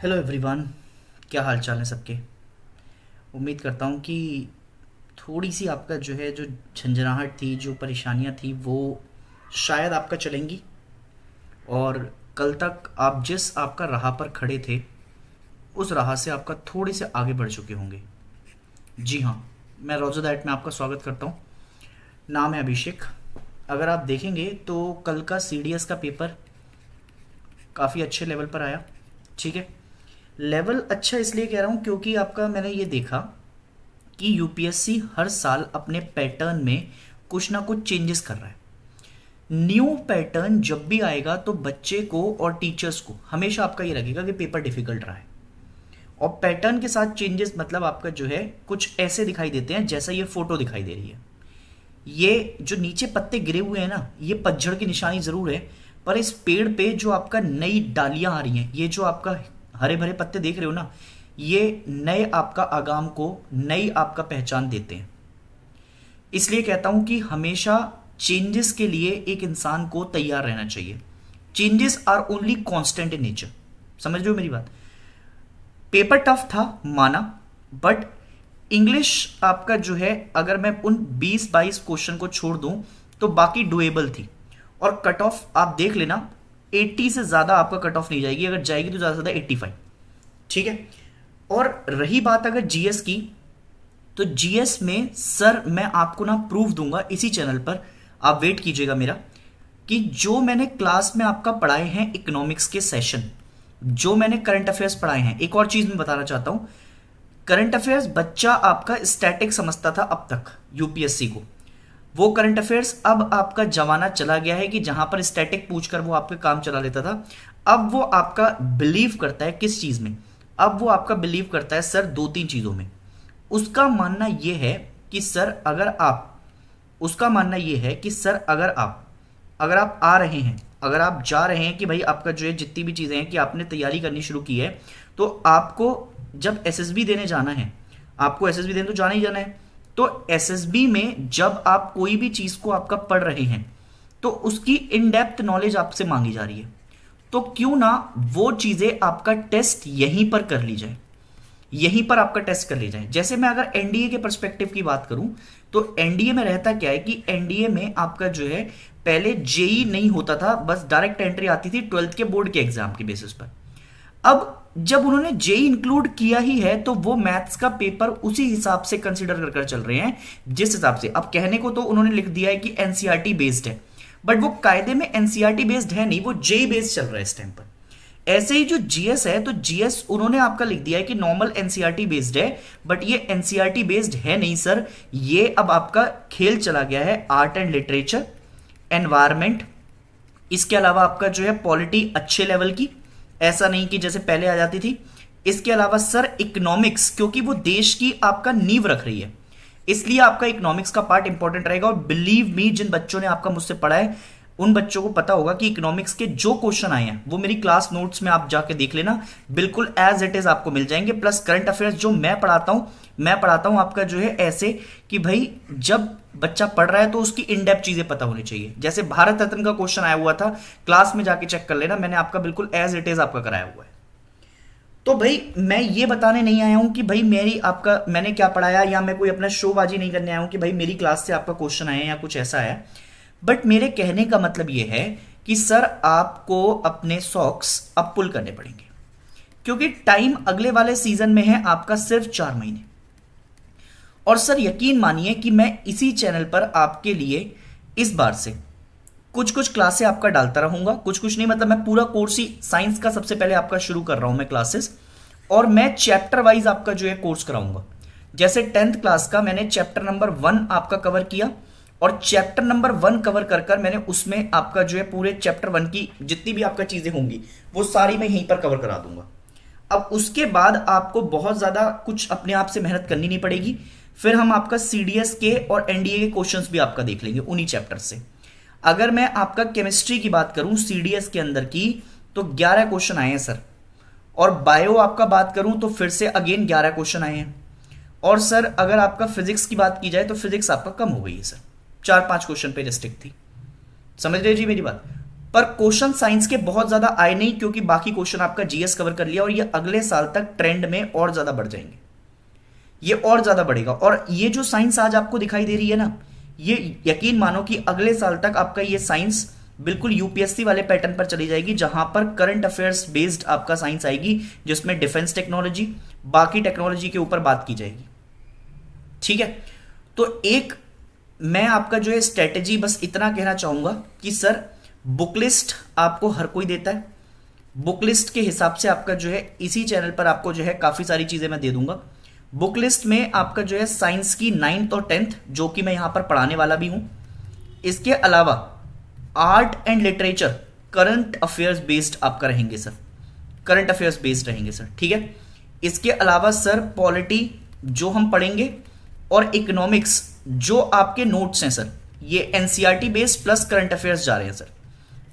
Hello everyone. क्या हाल चाल है सबके। उम्मीद करता हूँ कि थोड़ी सी आपका जो है जो झंझनाहट थी, जो परेशानियाँ थी, वो शायद आपका चलेंगी और कल तक आप जिस आपका राह पर खड़े थे उस राह से आपका थोड़े से आगे बढ़ चुके होंगे। जी हाँ, मैं रोज़ा डाइट में आपका स्वागत करता हूँ। नाम है अभिषेक। अगर आप देखेंगे तो कल का सीडीएस का पेपर काफ़ी अच्छे लेवल पर आया। ठीक है, लेवल अच्छा इसलिए कह रहा हूँ क्योंकि आपका मैंने ये देखा कि यूपीएससी हर साल अपने पैटर्न में कुछ ना कुछ चेंजेस कर रहा है। न्यू पैटर्न जब भी आएगा तो बच्चे को और टीचर्स को हमेशा आपका ये लगेगा कि पेपर डिफिकल्ट रहा है। और पैटर्न के साथ चेंजेस मतलब आपका जो है कुछ ऐसे दिखाई देते हैं जैसा ये फोटो दिखाई दे रही है। ये जो नीचे पत्ते गिरे हुए हैं ना, ये पतझड़ की निशानी जरूर है, पर इस पेड़ पे जो आपका नई डालियां आ रही हैं, ये जो आपका हरे भरे पत्ते देख रहे हो ना, ये नए आपका आगाम को नई आपका पहचान देते हैं। इसलिए कहता हूं कि हमेशा चेंजेस के लिए एक इंसान को तैयार रहना चाहिए। Changes are only constant in nature. समझ रहे हो मेरी बात। पेपर टफ था माना, बट इंग्लिश आपका जो है अगर मैं उन 20-22 क्वेश्चन को छोड़ दूं तो बाकी डुएबल थी। और कट ऑफ आप देख लेना, 80 से ज्यादा आपका कट ऑफ नहीं जाएगी, अगर जाएगी तो ज्यादा से ज्यादा 85। ठीक है। और रही बात अगर जीएस की, तो जीएस में सर मैं आपको ना प्रूफ दूंगा इसी चैनल पर, आप वेट कीजिएगा मेरा, कि जो मैंने क्लास में आपका पढ़ाए हैं इकोनॉमिक्स के सेशन, जो मैंने करंट अफेयर्स पढ़ाए हैं। एक और चीज मैं बताना चाहता हूं, करंट अफेयर्स बच्चा आपका स्टैटिक समझता था अब तक यूपीएससी को, वो करंट अफेयर्स अब आपका जमाना चला गया है कि जहां पर स्टैटिक पूछकर वो आपके काम चला लेता था। अब वो आपका बिलीव करता है किस चीज में, अब वो आपका बिलीव करता है सर दो तीन चीजों में। उसका मानना यह है कि सर अगर आप उसका मानना यह है कि सर अगर आप आ रहे हैं, अगर आप जा रहे हैं कि भाई आपका जो है जितनी भी चीजें हैं कि आपने तैयारी करनी शुरू की है, तो आपको जब एसएसबी देने जाना है, आपको एसएसबी देने तो जाना ही जाना है, तो एसएसबी में जब आप कोई भी चीज को आपका पढ़ रहे हैं तो उसकी इन डेप्थ नॉलेज आपसे मांगी जा रही है। तो क्यों ना वो चीजें आपका टेस्ट यहीं पर कर ली जाए, यहीं पर आपका टेस्ट कर ली जाए। जैसे मैं अगर एनडीए के पर्सपेक्टिव की बात करूं तो एनडीए में रहता क्या है कि एनडीए में आपका जो है पहले जेई नहीं होता था, बस डायरेक्ट एंट्री आती थी 12th के बोर्ड के एग्जाम के बेसिस पर। अब जब उन्होंने जेई इंक्लूड किया ही है तो वो मैथ्स का पेपर उसी हिसाब से कंसीडर कर चल रहे हैं जिस हिसाब से, अब कहने को तो उन्होंने लिख दिया है कि एनसीईआरटी बेस्ड है, बट वो कायदे में एनसीईआरटी बेस्ड है नहीं, वो जेई बेस्ड चल रहा है इस टाइम पर। ऐसे ही जो जीएस है, तो जीएस उन्होंने आपका लिख दिया है कि नॉर्मल एनसीईआरटी बेस्ड है, बट ये एनसीईआरटी बेस्ड है नहीं सर, ये अब आपका खेल चला गया है आर्ट एंड लिटरेचर, एनवायरमेंट, इसके अलावा आपका जो है पॉलिटी अच्छे लेवल की, ऐसा नहीं कि जैसे पहले आ जाती थी। इसके अलावा सर इकोनॉमिक्स, क्योंकि वो देश की आपका नींव रख रही है, इसलिए आपका इकोनॉमिक्स का पार्ट इंपॉर्टेंट रहेगा। और बिलीव मी, जिन बच्चों ने आपका मुझसे पढ़ा है उन बच्चों को पता होगा कि इकोनॉमिक्स के जो क्वेश्चन आए हैं वो मेरी क्लास नोट्स में आप जाके देख लेना, बिल्कुल एज इट इज आपको मिल जाएंगे। प्लस करंट अफेयर्स जो मैं पढ़ाता हूं आपका जो है ऐसे कि भाई जब बच्चा पढ़ रहा है तो उसकी इन डेप्थ चीजें पता होनी चाहिए। जैसे भारत रत्न का क्वेश्चन आया हुआ था, क्लास में जाके चेक कर लेना, मैंने आपका बिल्कुल एज इट इज आपका कराया हुआ है। तो भाई मैं ये बताने नहीं आया हूं कि भाई मैंने क्या पढ़ाया, या मैं कोई अपना शोबाजी नहीं करने आया हूं कि भाई मेरी क्लास से आपका क्वेश्चन आया या कुछ ऐसा है। बट मेरे कहने का मतलब यह है कि सर आपको अपने सॉक्स अब पुल करने पड़ेंगे, क्योंकि टाइम अगले वाले सीजन में है आपका सिर्फ 4 महीने। और सर यकीन मानिए कि मैं इसी चैनल पर आपके लिए इस बार से कुछ कुछ क्लासें आपका डालता रहूंगा, कुछ कुछ नहीं, मतलब मैं पूरा कोर्स ही साइंस का सबसे पहले आपका शुरू कर रहा हूं मैं क्लासेस, और मैं चैप्टर वाइज आपका जो है कोर्स कराऊंगा। जैसे 10th क्लास का मैंने चैप्टर नंबर 1 आपका कवर किया, और चैप्टर नंबर 1 कवर कर कर मैंने उसमें आपका जो है पूरे चैप्टर 1 की जितनी भी आपका चीजें होंगी वो सारी मैं यहीं पर कवर करा दूंगा। अब उसके बाद आपको बहुत ज्यादा कुछ अपने आप से मेहनत करनी नहीं पड़ेगी, फिर हम आपका सीडीएस के और एनडीए के क्वेश्चंस भी आपका देख लेंगे उन्हीं चैप्टर से। अगर मैं आपका केमिस्ट्री की बात करूं सीडीएस के अंदर की, तो 11 क्वेश्चन आए हैं सर, और बायो आपका बात करूं तो फिर से अगेन 11 क्वेश्चन आए हैं। और सर अगर आपका फिजिक्स की बात की जाए तो फिजिक्स आपका कम हो गई है सर, 4-5 क्वेश्चन पे रिस्ट्रिक्ट थी। समझ रहे जी मेरी बात। पर क्वेश्चन साइंस के बहुत ज्यादा आए नहीं, क्योंकि बाकी क्वेश्चन आपका जीएस कवर कर लिया और ये अगले साल तक ट्रेंड में और ज्यादा बढ़ जाएंगे, ये और ज्यादा बढ़ेगा। और ये जो साइंस आज आपको दिखाई दे रही है ना, ये यकीन मानो कि अगले साल तक आपका ये साइंस बिल्कुल यूपीएससी वाले पैटर्न पर चली जाएगी, जहां पर करंट अफेयर्स बेस्ड आपका साइंस आएगी, जिसमें डिफेंस टेक्नोलॉजी, बाकी टेक्नोलॉजी के ऊपर बात की जाएगी। ठीक है, तो एक मैं आपका जो है स्ट्रेटेजी बस इतना कहना चाहूंगा कि सर बुक लिस्ट आपको हर कोई देता है, बुक लिस्ट के हिसाब से आपका जो है इसी चैनल पर आपको जो है काफी सारी चीजें मैं दे दूंगा। बुक लिस्ट में आपका जो है साइंस की 9th और 10th जो कि मैं यहां पर पढ़ाने वाला भी हूं, इसके अलावा art and literature current affairs based आपका रहेंगे सर, करंट अफेयर्स बेस्ड रहेंगे सर। ठीक है, इसके अलावा सर पॉलिटी जो हम पढ़ेंगे और इकोनॉमिक्स जो आपके नोट्स हैं सर, ये NCERT based plus current affairs जा रहे हैं सर।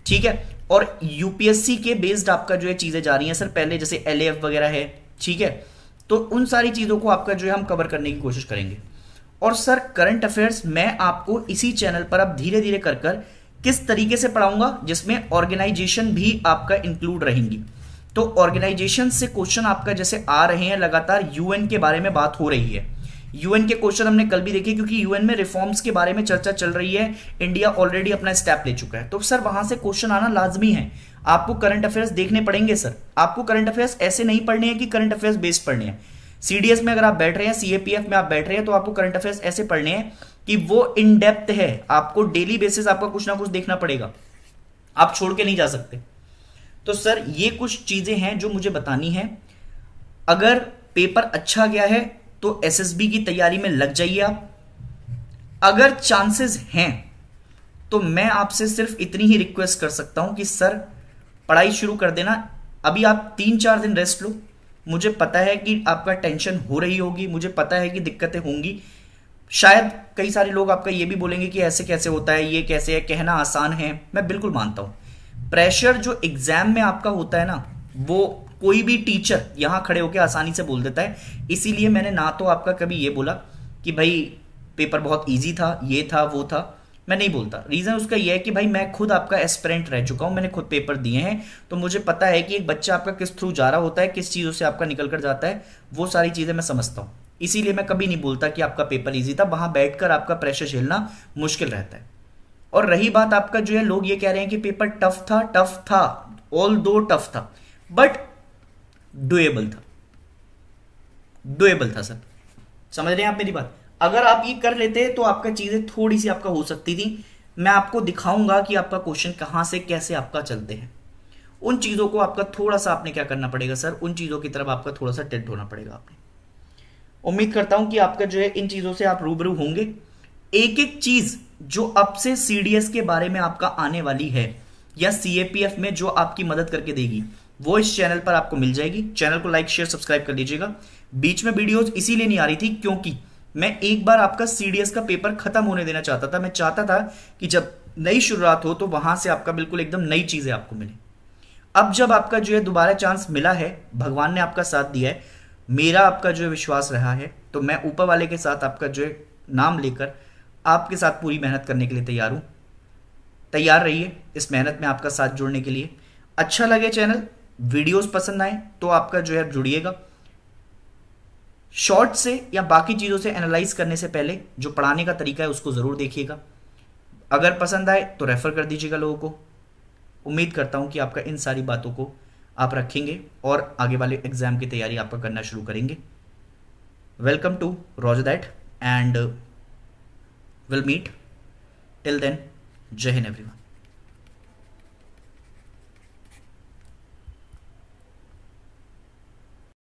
ठीक है, और यूपीएससी के बेस्ड आपका जो है चीजें जा रही हैं सर, पहले जैसे एलएएफ वगैरह है। ठीक है, तो उन सारी चीजों को आपका जो है हम कवर करने की कोशिश करेंगे। और सर करंट अफेयर्स मैं आपको इसी चैनल पर अब धीरे धीरे कर कर किस तरीके से पढ़ाऊंगा, जिसमें ऑर्गेनाइजेशन भी आपका इंक्लूड रहेंगी। तो ऑर्गेनाइजेशन से क्वेश्चन आपका जैसे आ रहे हैं लगातार, यूएन के बारे में बात हो रही है, यूएन के क्वेश्चन हमने कल भी देखे, क्योंकि यूएन में रिफॉर्म्स के बारे में चर्चा चल रही है, इंडिया ऑलरेडी अपना स्टेप ले चुका है, तो सर वहां से क्वेश्चन आना लाजमी है। आपको करंट अफेयर्स देखने पड़ेंगे सर, आपको करंट अफेयर्स ऐसे नहीं पढ़ने हैं कि करंट अफेयर्स बेस्ड पढ़ने हैं। सीडीएस में अगर आप बैठ रहे हैं, सीएपीएफ में आप बैठ रहे हैं, तो आपको करंट अफेयर्स ऐसे पढ़ने हैं कि वो इन डेप्थ है, आपको डेली बेसिस आपका कुछ ना कुछ देखना पड़ेगा, आप छोड़ के नहीं जा सकते। तो सर ये कुछ चीजें हैं जो मुझे बतानी है। अगर पेपर अच्छा गया है तो एसएसबी की तैयारी में लग जाइए आप। अगर चांसेस हैं तो मैं आपसे सिर्फ इतनी ही रिक्वेस्ट कर सकता हूं कि सर पढ़ाई शुरू कर देना। अभी आप 3-4 दिन रेस्ट लो, मुझे पता है कि आपका टेंशन हो रही होगी, मुझे पता है कि दिक्कतें होंगी, शायद कई सारे लोग आपका ये भी बोलेंगे कि ऐसे कैसे होता है, ये कैसे है, कहना आसान है। मैं बिल्कुल मानता हूं, प्रेशर जो एग्जाम में आपका होता है ना, वो कोई भी टीचर यहां खड़े होकर आसानी से बोल देता है। इसीलिए मैंने ना तो आपका कभी ये बोला कि भाई पेपर बहुत इजी था, ये था, वो था, मैं नहीं बोलता। रीजन उसका यह है कि भाई मैं खुद आपका एस्पिरेंट रह चुका हूं, मैंने खुद पेपर दिए हैं, तो मुझे पता है कि एक बच्चा आपका किस थ्रू जा रहा होता है, किस चीजों से आपका निकल कर जाता है, वो सारी चीजें मैं समझता हूं। इसीलिए मैं कभी नहीं बोलता कि आपका पेपर इजी था, वहां बैठकर आपका प्रेशर झेलना मुश्किल रहता है। और रही बात आपका जो है, लोग ये कह रहे हैं कि पेपर टफ था, ऑल दो टफ था, बट डुएबल था सर। समझ रहे हैं आप मेरी बात? अगर आप ये कर लेते तो आपका चीजें थोड़ी सी आपका हो सकती थी। मैं आपको दिखाऊंगा कि आपका क्वेश्चन कहां से कैसे आपका चलते हैं। उन चीजों को आपका थोड़ा सा आपने क्या करना पड़ेगा सर, उन चीजों की तरफ आपका थोड़ा सा टेंट होना पड़ेगा आपने। उम्मीद करता हूं कि आपका जो है इन चीजों से आप रूबरू होंगे। एक एक चीज जो अब से सीडीएस के बारे में आपका आने वाली है या सीएपीएफ में जो आपकी मदद करके देगी, वो इस चैनल पर आपको मिल जाएगी। चैनल को लाइक शेयर सब्सक्राइब कर लीजिएगा। बीच में वीडियोस इसीलिए नहीं आ रही थी क्योंकि मैं एक बार आपका सीडीएस का पेपर खत्म होने देना चाहता था। मैं चाहता था कि जब नई शुरुआत हो तो वहां से आपका बिल्कुल एकदम नई चीजें आपको मिले। अब जब आपका जो है दोबारा चांस मिला है, भगवान ने आपका साथ दिया है, मेरा आपका जो है विश्वास रहा है, तो मैं ऊपर वाले के साथ आपका जो है नाम लेकर आपके साथ पूरी मेहनत करने के लिए तैयार हूं। तैयार रहिए इस मेहनत में आपका साथ जोड़ने के लिए। अच्छा लगे चैनल, वीडियोस पसंद आए तो आपका जो है जुड़िएगा। शॉर्ट से या बाकी चीजों से एनालाइज करने से पहले जो पढ़ाने का तरीका है उसको जरूर देखिएगा। अगर पसंद आए तो रेफर कर दीजिएगा लोगों को। उम्मीद करता हूं कि आपका इन सारी बातों को आप रखेंगे और आगे वाले एग्जाम की तैयारी आपका करना शुरू करेंगे। Welcome to roger that and will meet till then. जय हिंद एवरीवन।